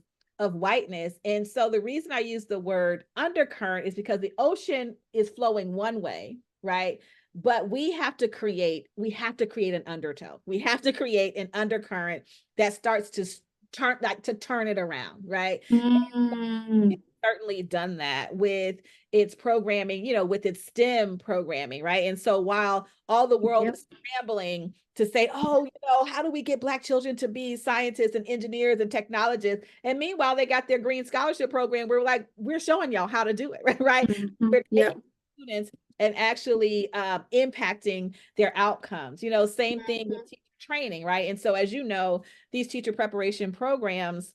whiteness. And so the reason I use the word undercurrent is because the ocean is flowing one way, right? But we have to create an undertow. We have to create an undercurrent that starts to turn it around, right? Mm-hmm. Certainly done that with its programming, with its STEM programming, right? And so while all the world Yep. is scrambling to say, oh, how do we get Black children to be scientists and engineers and technologists? And meanwhile, they got their green scholarship program. We're like, we're showing y'all how to do it, right? Mm-hmm. We're taking Yep. students and actually impacting their outcomes. Same thing with teacher training, right? And so as you know, these teacher preparation programs,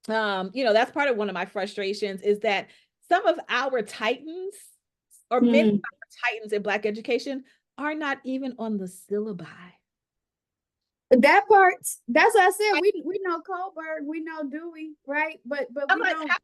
that's part of one of my frustrations is that some of our titans or many of Mm. our titans in Black education are not even on the syllabi. That part, that's what I said. We know Kohlberg, we know Dewey, right? But I'm we like, don't, how?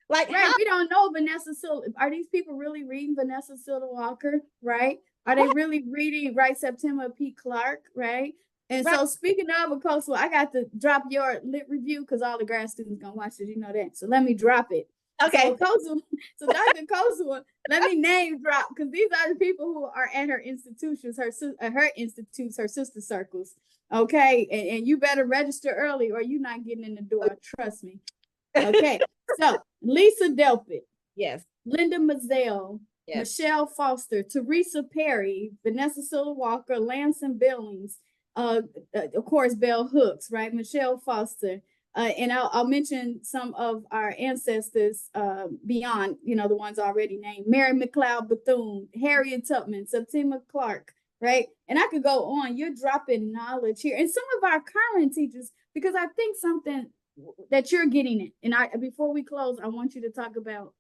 right? We don't know Vanessa Silva. Are these people really reading Vanessa Silva Walker, right? Are they What? really reading, right, September P. Clark, right? And Right. so speaking of a coastal, I got to drop your lit review because all the grad students gonna watch this, you know that. So let me drop it. So Okay. Kosu, so Dr. Kosu, let me name drop because these are the people who are at her institutions, her institutes, her sister circles. Okay, and you better register early or you're not getting in the door. Trust me. Okay, so Lisa Delpit, Yes. Linda Mazzell, Yes. Michelle Foster, Teresa Perry, Vanessa Silva Walker, Lanson Billings, of course, Bell Hooks, right? Michelle Foster. And I'll mention some of our ancestors beyond, the ones already named. Mary McLeod Bethune, Harriet Tubman, Septima Clark, right? And I could go on. You're dropping knowledge here. And some of our current teachers, because I think something that you're getting it. And before we close, I want you to talk about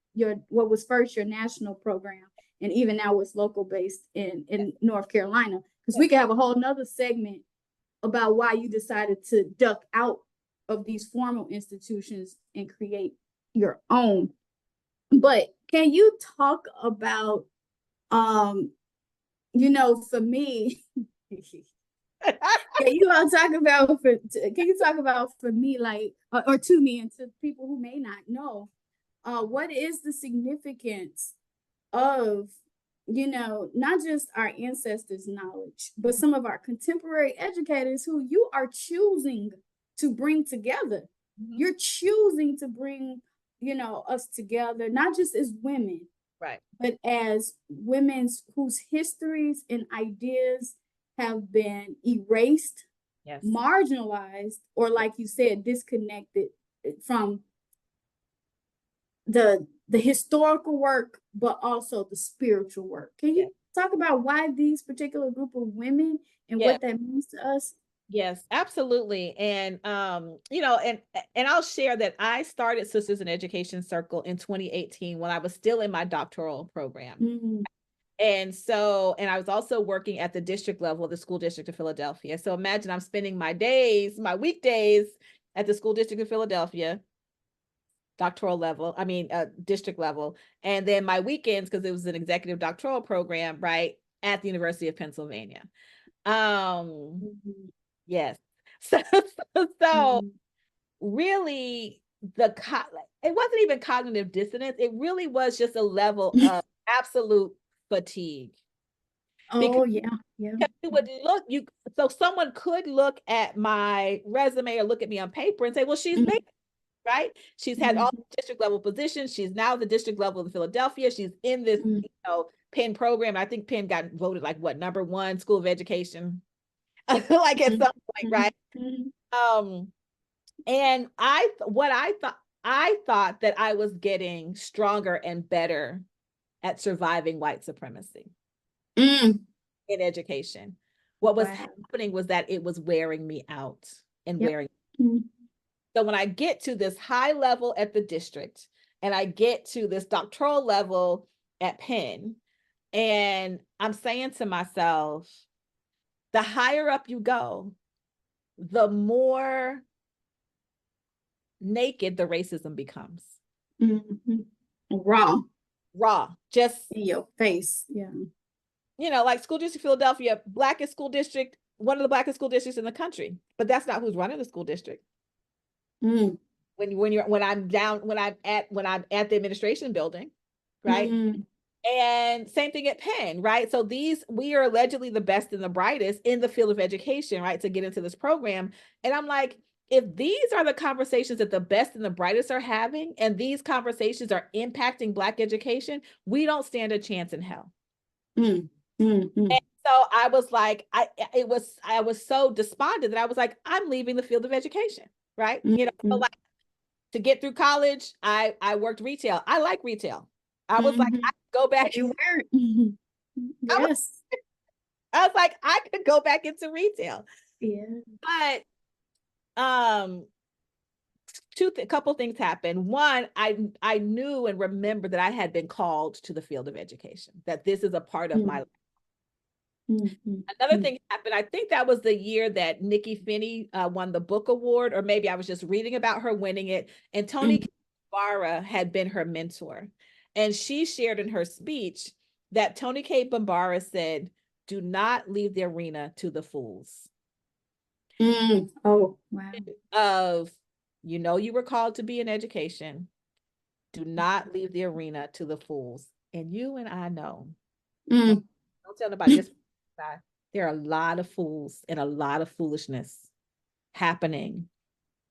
what was first your national program, and even now it's local based in North Carolina. Because we could have a whole nother segment about why you decided to duck out of these formal institutions and create your own. But can you talk about for me, can you talk about for me, like, or to me and to people who may not know, what is the significance of, not just our ancestors' knowledge, but some of our contemporary educators who you are choosing to bring together. You're choosing to bring, us together, not just as women, Right. but as women whose histories and ideas have been erased, Yes. marginalized, or like you said, disconnected from the historical work, but also the spiritual work. Can you talk about why these particular group of women and what that means to us? Yes, absolutely. And and I'll share that I started Sisters in Education Circle in 2018 when I was still in my doctoral program. Mm-hmm. And I was also working at the district level of the school district of Philadelphia. So imagine I'm spending my weekdays at the school district of Philadelphia, doctoral level, district level, and then my weekends, because it was an executive doctoral program, right, at the University of Pennsylvania. Yes. So really it wasn't even cognitive dissonance. It really was just a level of absolute fatigue. Oh, yeah. You would so someone could look at my resume or look at me on paper and say, well, she's made it, right? She's had all the district level positions. She's now the district level in Philadelphia. She's in this, Penn program. I think Penn got voted like what, #1 school of education, like at some point, right? And I thought that I was getting stronger and better at surviving white supremacy in education. What was happening was that it was wearing me out and wearing. So when I get to this high level at the district and I get to this doctoral level at Penn, and I'm saying to myself, the higher up you go, the more naked the racism becomes. Raw, just in your face. Yeah. Like school district Philadelphia, blackest school district, one of the blackest school districts in the country, but that's not who's running the school district. When I'm at the administration building, right? And same thing at Penn, right? So we are allegedly the best and the brightest in the field of education, right? To get into this program. And I'm like, if these are the conversations that the best and the brightest are having, and these conversations are impacting Black education, we don't stand a chance in hell. And so I was like, I was so despondent that I was like, I'm leaving the field of education, right? So like, to get through college, I worked retail. I like retail. I was like, I could go back. You were. Yes. I was like, I could go back into retail. Yeah. But a couple things happened. One, I knew and remembered that I had been called to the field of education, that this is a part of my life. Another thing happened. I think that was the year that Nikki Finney won the book award, or maybe I was just reading about her winning it. And Toni Bambara had been her mentor. And she shared in her speech that Toni K. Bambara said, "Do not leave the arena to the fools." Oh, wow. Of, you were called to be in education. Do not leave the arena to the fools. And you and I know. Don't tell nobody this. There are a lot of fools and a lot of foolishness happening,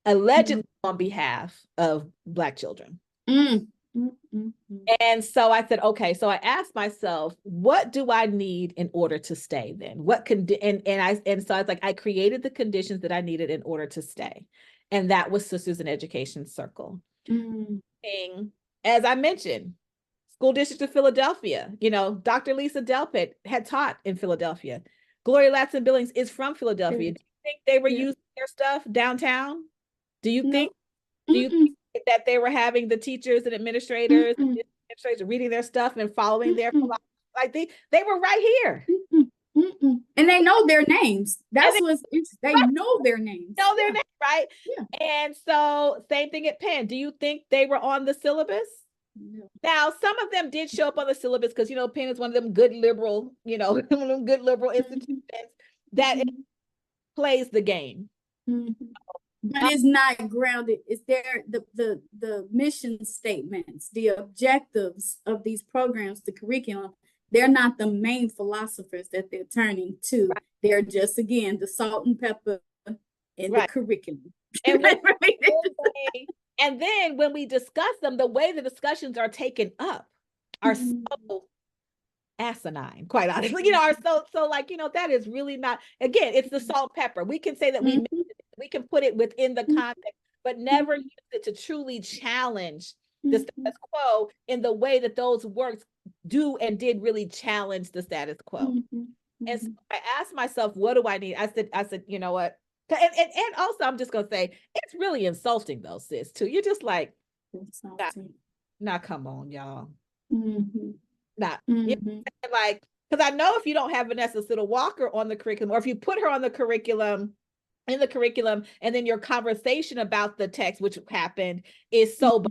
allegedly on behalf of Black children. And so I said, okay, so I asked myself, what do I need in order to stay then? And so I was like, I created the conditions that I needed in order to stay. And that was Sisters in Education Circle. As I mentioned, School District of Philadelphia, Dr. Lisa Delpit had taught in Philadelphia. Gloria Latson Billings is from Philadelphia. Yeah. Do you think they were Yeah. using their stuff downtown? Do you No. think do you Mm-mm. think that they were having the teachers and administrators, Mm-mm. reading their stuff and following their Mm-mm. like they were right here. Mm-mm. Mm-mm. And they know their names. And That's what's interesting. They know their names. know their Yeah. name, right? Yeah. And so same thing at Penn. Do you think they were on the syllabus? Yeah. Now, some of them did show up on the syllabus because, Penn is one of them good liberal, one of them good liberal institutions that Mm-hmm. plays the game. Mm-hmm. But it's not grounded. It's there, the mission statements, the objectives of these programs, the curriculum, they're not the main philosophers that they're turning to. Right. They're just, again, the salt and pepper in the Right. curriculum. And then when we discuss them, the way the discussions are taken up are so asinine, quite honestly, are so like, that is really not, again, it's the salt and pepper. We can say that we can put it within the context, but never use it to truly challenge the status quo in the way that those works do and did really challenge the status quo. And so I asked myself, what do I need? I said, you know what? And also, I'm just gonna say, it's really insulting though, sis, too. You're just like, nah, come on, y'all. Not like, because I know if you don't have Vanessa Siddle Walker on the curriculum, or if you put her on the curriculum, and then your conversation about the text, which happened, is so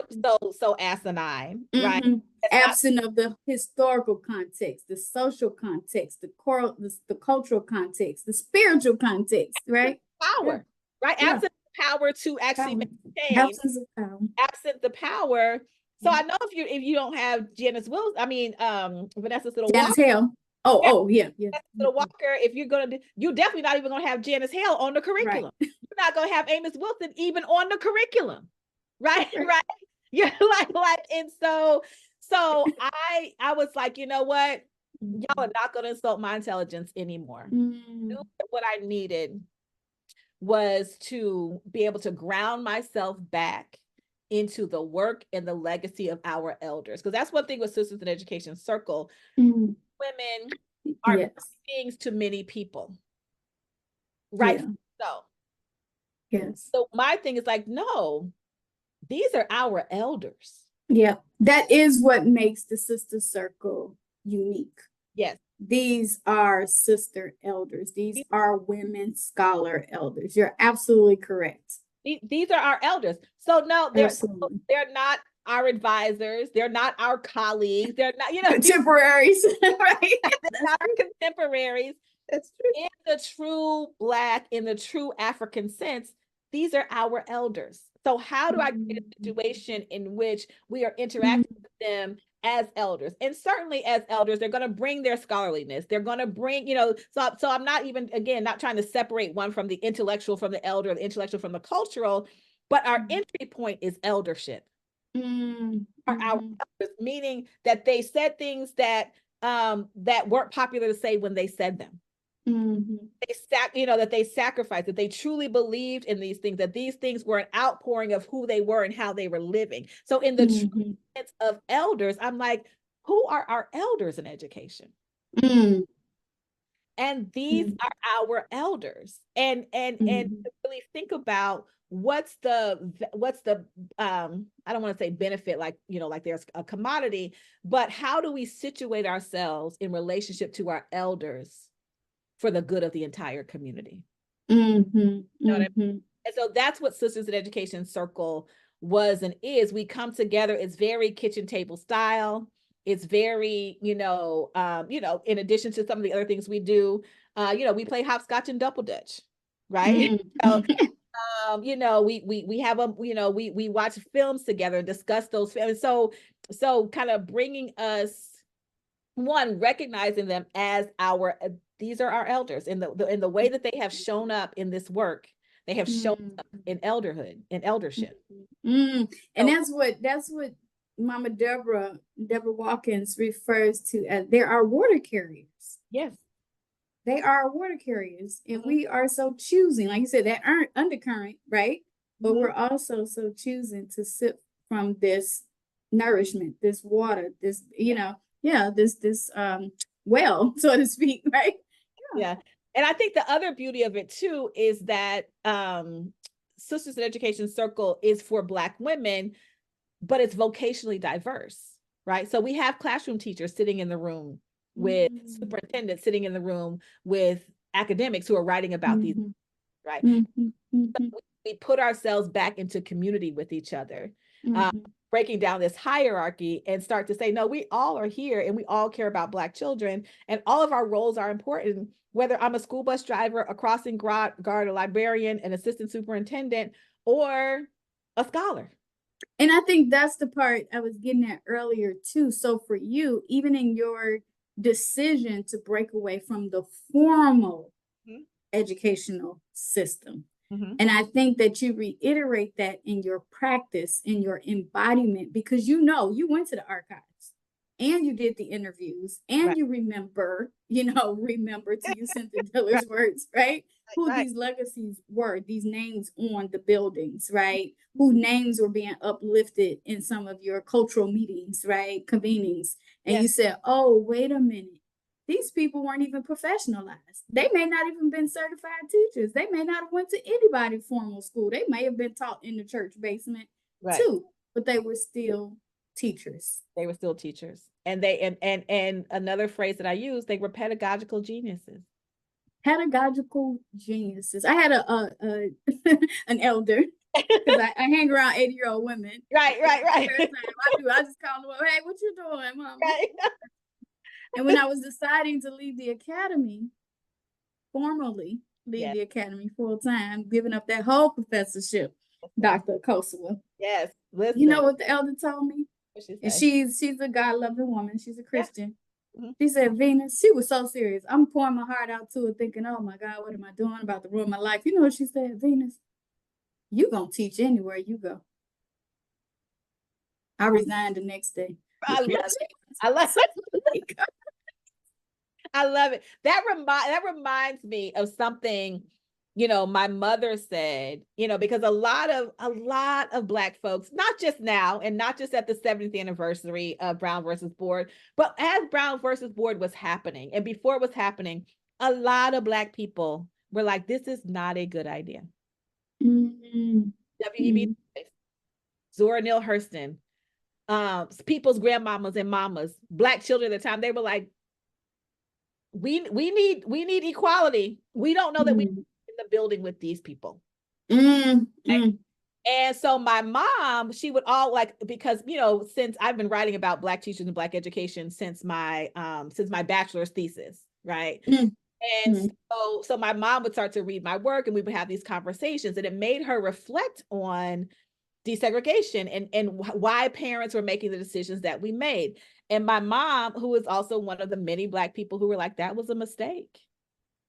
asinine, right? Absent of the historical context, the social context, the cultural context, the spiritual context, right? Power, right? Yeah. Absent the power to actually maintain. Absence of power. Absent the power. So I know if you don't have Janice Wills, Vanessa Siddle Walker. Hale. Yeah. Siddle Walker, if you're gonna do, you're definitely not even gonna have Janice Hale on the curriculum. Right. You're not gonna have Amos Wilson even on the curriculum, right? Right. Yeah, like, and so I was like, you know what? Y'all are not gonna insult my intelligence anymore. What I needed was to be able to ground myself back into the work and the legacy of our elders. Because that's one thing with Sisters in Education Circle. Women are beings to many people. Right? So, yes. So my thing is like, no, these are our elders. Yeah. That is what makes the Sister Circle unique. Yes. These are sister elders. These are women scholar elders. You're absolutely correct. These are our elders. So no, they're not our advisors. They're not our colleagues. They're not, contemporaries, right? They're not our contemporaries. That's true. In the true Black, in the true African sense, these are our elders. So how do I create a situation in which we are interacting with them as elders? And certainly as elders, they're going to bring their scholarliness. They're going to bring, so I'm not even, again, not trying to separate one from the intellectual from the elder, the intellectual from the cultural, but our entry point is eldership. Our elders, meaning that they said things that weren't popular to say when they said them. That they sacrificed, that they truly believed in these things, that these things were an outpouring of who they were and how they were living. So in the true sense of elders, I'm like, who are our elders in education? And these are our elders. And to really think about what's the I don't want to say benefit, like there's a commodity, but how do we situate ourselves in relationship to our elders for the good of the entire community? You know what I mean? And so that's what Sisters in Education Circle was and is. We come together. It's very kitchen table style. It's very, in addition to some of the other things we do, we play hopscotch and double dutch, right? So, we have we watch films together and discuss those films. So kind of bringing us, one, recognizing them as these are our elders in the way that they have shown up in this work. They have shown up in elderhood, in eldership. And that's what Mama Deborah Watkins refers to as there are water carriers. Yes. They are water carriers. And we are so choosing, like you said, that aren't undercurrent, right? But we're also so choosing to sip from this nourishment, this water, this, this well, so to speak, right? Yeah. And I think the other beauty of it too is that Sisters in Education Circle is for Black women, but it's vocationally diverse, right? So we have classroom teachers sitting in the room with superintendents sitting in the room with academics who are writing about these, right? So we put ourselves back into community with each other, breaking down this hierarchy and start to say, no, we all are here and we all care about Black children and all of our roles are important, whether I'm a school bus driver, a crossing guard, a librarian, an assistant superintendent, or a scholar. And I think that's the part I was getting at earlier too. So for you, even in your decision to break away from the formal educational system, and I think that you reiterate that in your practice, in your embodiment, because you went to the archives and you did the interviews and you remember to use Cynthia Diller's words, right? Who these legacies were, these names on the buildings, right? Who names were being uplifted in some of your cultural meetings, right? Convenings. And you said, oh, wait a minute. These people weren't even professionalized. They may not even been certified teachers. They may not have went to anybody formal school. They may have been taught in the church basement too, but they were still teachers. They were still teachers. And they and another phrase that I use, they were pedagogical geniuses. Pedagogical geniuses. I had an elder because I hang around 80-year-old women. Right. I just call them, hey, what you doing, mama? Right. And when I was deciding to leave the academy, formally leave the academy full time, giving up that whole professorship, Dr. Akosua. Yes. Listen. You know what the elder told me? And she's a God-loving woman. She's a Christian. She said, Venus, she was so serious. I'm pouring my heart out to her thinking, oh my God, what am I doing? I'm about to ruin my life. You know what she said? Venus, you gonna teach anywhere you go. I resigned the next day. I love it. I love it. That reminds me of something, my mother said, because a lot of Black folks, not just now and not just at the 70th anniversary of Brown versus Board, but as Brown versus Board was happening and before it was happening, a lot of Black people were like, this is not a good idea. W.E.B. Zora Neale Hurston, people's grandmamas and mamas, Black children at the time, they were like, we need equality. We don't know that we in the building with these people. And so my mom, she would all because since I've been writing about Black teachers and Black education since my bachelor's thesis, right? And so my mom would start to read my work and we would have these conversations, and it made her reflect on desegregation and why parents were making the decisions that we made. And my mom, who is also one of the many Black people who were like, that was a mistake.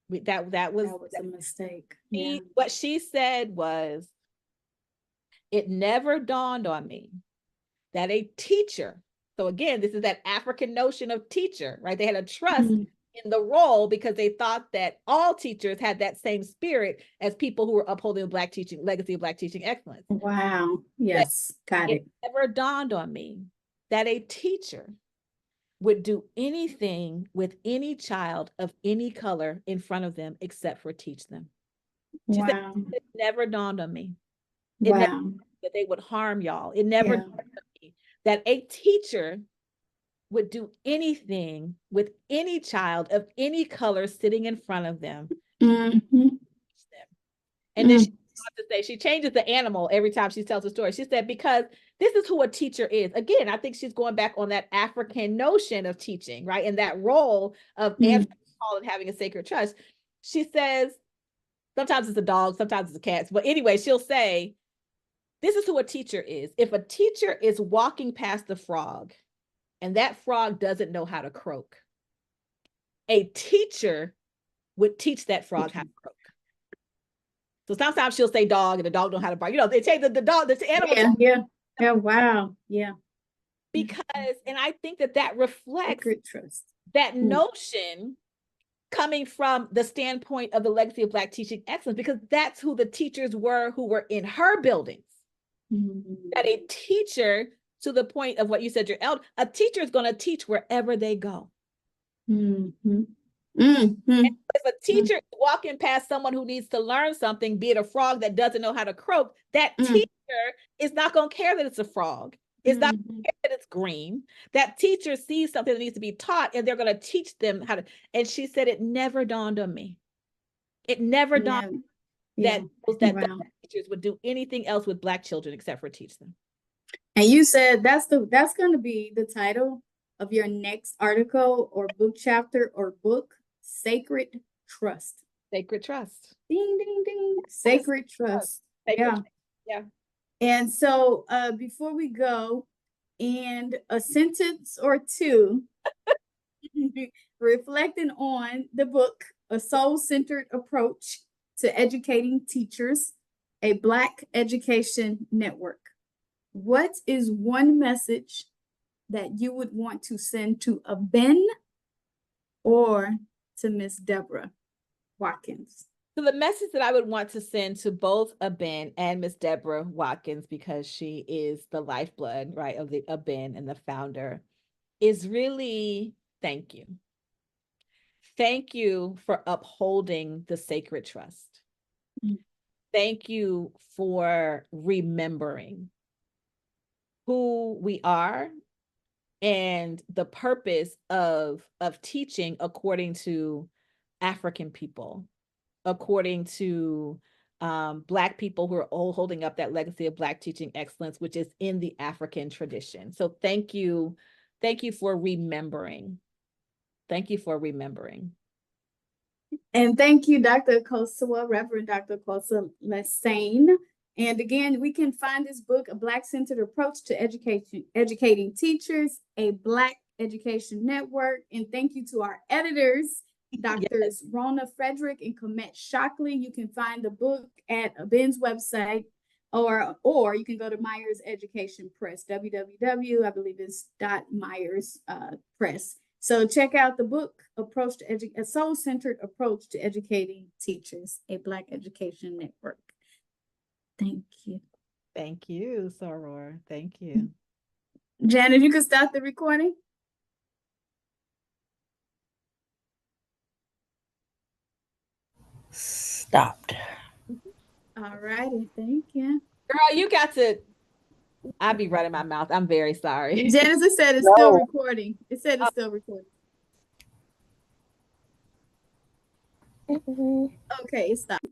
That was a mistake. What she said was, it never dawned on me that a teacher, so again, this is that African notion of teacher, right? They had a trust in the role because they thought that all teachers had that same spirit as people who were upholding the Black teaching legacy of Black teaching excellence. Wow. Yes. Got it. It never dawned on me that a teacher would do anything with any child of any color in front of them except for teach them. She said, it never dawned on me. It never, that they would harm y'all. It never dawned on me that a teacher would do anything with any child of any color sitting in front of them. And then she changes the animal every time she tells a story. She said, because this is who a teacher is. Again, I think she's going back on that African notion of teaching, right? And that role of answering the call and having a sacred trust. She says, sometimes it's a dog, sometimes it's a cat. But anyway, she'll say, this is who a teacher is. If a teacher is walking past the frog and that frog doesn't know how to croak, a teacher would teach that frog how to croak. So sometimes she'll say dog and the dog don't know how to bark. They say the dog, the animal. Yeah. Wow. Yeah. Because, and I think that reflects trust. That notion coming from the standpoint of the legacy of Black teaching excellence, because that's who the teachers were who were in her buildings. That a teacher, to the point of what you said, a teacher is going to teach wherever they go. Mm-hmm. If a teacher is walking past someone who needs to learn something, be it a frog that doesn't know how to croak, that teacher is not going to care that it's a frog. It's not going to care that it's green. That teacher sees something that needs to be taught, and they're going to teach them how to. And she said, it never dawned on me. It never dawned on me that Wow. teachers would do anything else with Black children except for teach them. And you said that's going to be the title of your next article or book chapter or book, Sacred Trust. Sacred Trust. Ding, ding, ding. Sacred Trust. Sacred. Yeah. And so before we go, and a sentence or two reflecting on the book, A Soul-Centered Approach to Educating Teachers, a Black Education Network. What is one message that you would want to send to a Ben or to Miss Deborah Watkins? So the message that I would want to send to both a Ben and Miss Deborah Watkins, because she is the lifeblood, right, of the Ben and the founder, is really thank you. Thank you for upholding the sacred trust. Thank you for remembering who we are and the purpose of teaching according to African people, according to Black people who are all holding up that legacy of Black teaching excellence, which is in the African tradition. So thank you for remembering. Thank you for remembering. And thank you, Dr. Akosua, Reverend Dr. Akosua Lesesne. And again, we can find this book, A Black-Centered Approach to Educating Teachers, a Black Education Network. And thank you to our editors, Drs. Rona Frederick and Komet Shockley. You can find the book at Ben's website, or you can go to Myers Education Press, www, I believe it's .myers press. So check out the book, A Soul-Centered Approach to Educating Teachers, a Black Education Network. Thank you. Thank you, Soror. Thank you. Janet, you can start the recording. Stopped. All righty, thank you. Girl, you got to, I'll be running my mouth. I'm very sorry. Janice said it's still recording. It said it's still recording. Okay, it stopped.